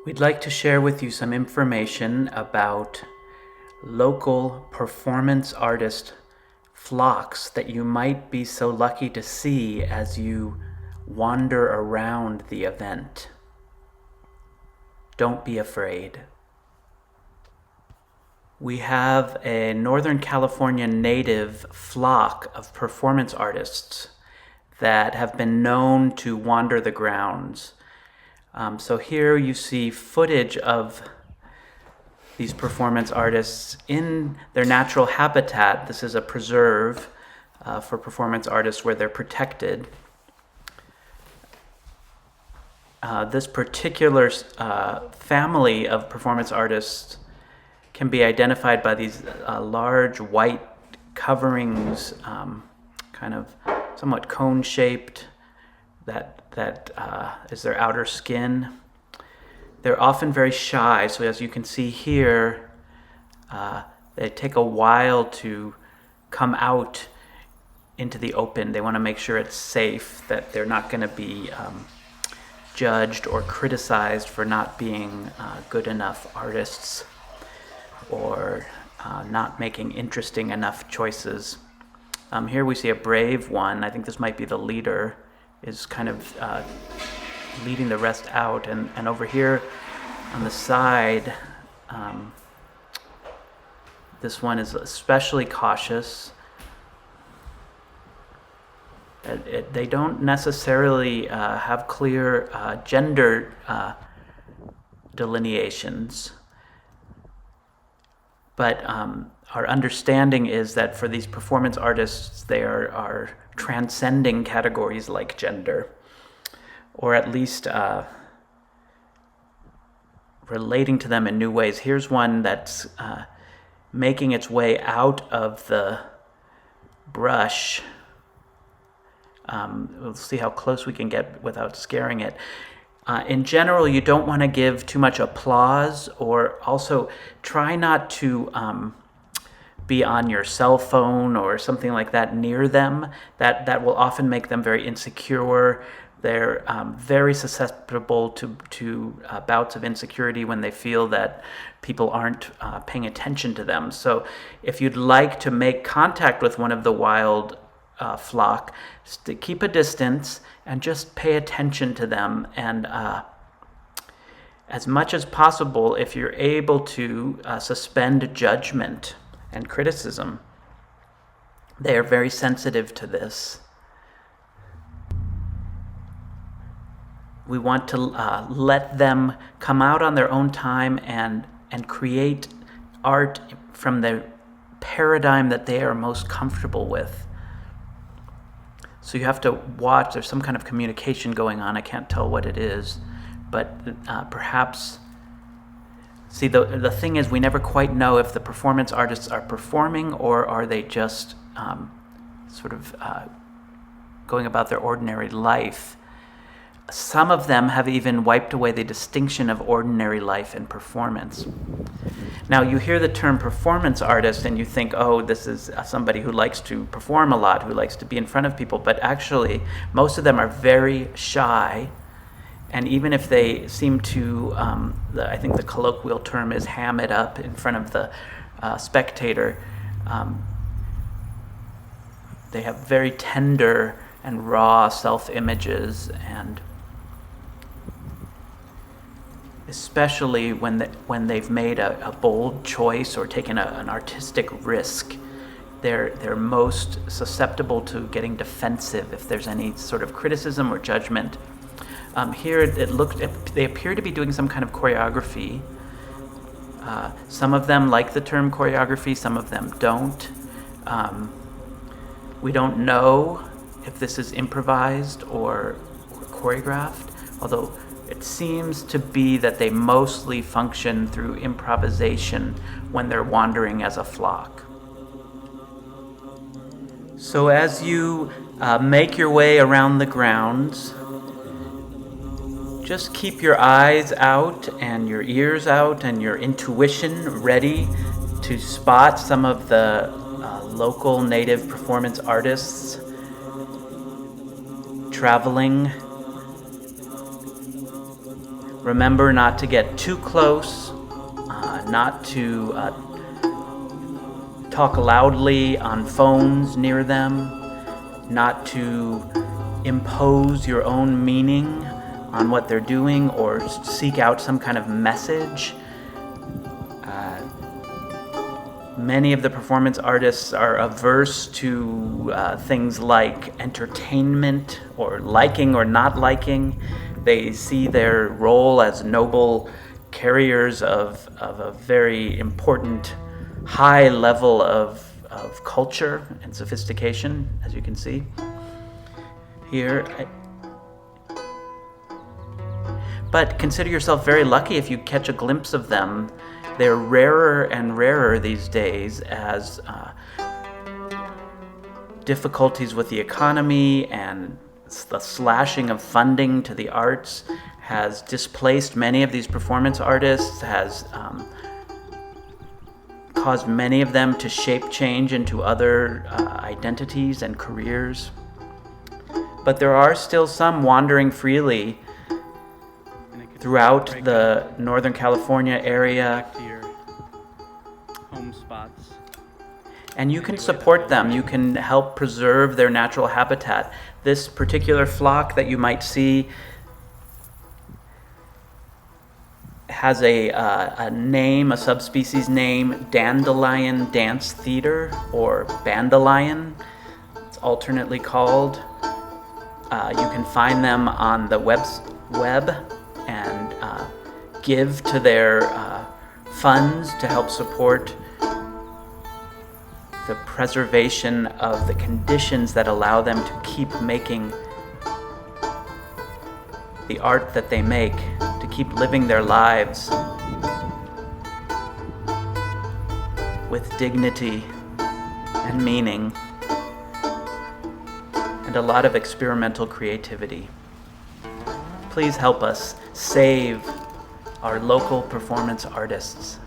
We'd like to share with you some information about local performance artist flocks that you might be so lucky to see as you wander around the event. Don't be afraid. We have a Northern California native flock of performance artists that have been known to wander the grounds. So here you see footage of these performance artists in their natural habitat. This is a preserve for performance artists where they're protected. This particular family of performance artists can be identified by these large white coverings, kind of somewhat cone-shaped, that is their outer skin. They're often very shy, so as you can see here, they take a while to come out into the open. They want to make sure it's safe, that they're not going to be judged or criticized for not being good enough artists or not making interesting enough choices. Here we see a brave one. I think this might be the leader, is kind of leading the rest out. And over here on the side, this one is especially cautious. They don't necessarily have clear gender delineations, but our understanding is that for these performance artists, they are transcending categories like gender, or at least relating to them in new ways. Here's one that's making its way out of the brush. We'll see how close we can get without scaring it. In general, you don't want to give too much applause, or also try not to be on your cell phone or something like that near them. That will often make them very insecure. They're very susceptible to bouts of insecurity when they feel that people aren't paying attention to them. So if you'd like to make contact with one of the wild flock, keep a distance and just pay attention to them. And as much as possible, if you're able to suspend judgment and criticism, they are very sensitive to this. We want to let them come out on their own time and create art from the paradigm that they are most comfortable with. So you have to watch. There's some kind of communication going on. I can't tell what it is, but perhaps. See, the thing is, we never quite know if the performance artists are performing or are they just sort of going about their ordinary life. Some of them have even wiped away the distinction of ordinary life and performance. Now, you hear the term performance artist and you think, oh, this is somebody who likes to perform a lot, who likes to be in front of people. But actually, most of them are very shy. And even if they seem to, I think the colloquial term is ham it up in front of the spectator, they have very tender and raw self-images, and especially when they've made a bold choice or taken an artistic risk, they're most susceptible to getting defensive if there's any sort of criticism or judgment. Here they appear to be doing some kind of choreography. Some of them like the term choreography, some of them don't. We don't know if this is improvised or choreographed, although it seems to be that they mostly function through improvisation when they're wandering as a flock. So as you make your way around the grounds, just keep your eyes out and your ears out and your intuition ready to spot some of the local native performance artists traveling Remember not to get too close, not to talk loudly on phones near them, not to impose your own meaning on what they're doing or seek out some kind of message. Many of the performance artists are averse to things like entertainment or liking or not liking. They see their role as noble carriers of a very important high level of culture and sophistication, as you can see here. But consider yourself very lucky if you catch a glimpse of them. They're rarer and rarer these days as difficulties with the economy and the slashing of funding to the arts has displaced many of these performance artists, has caused many of them to shape change into other identities and careers. But there are still some wandering freely throughout the Northern California area. Back to your home spots. And you can support them. You can help preserve their natural habitat. This particular flock that you might see has a name, a subspecies name, Dandelion Dancetheater, or Dandelion, it's alternately called. You can find them on the web and give to their funds to help support the preservation of the conditions that allow them to keep making the art that they make, to keep living their lives with dignity and meaning and a lot of experimental creativity. Please help us save our local performance artists.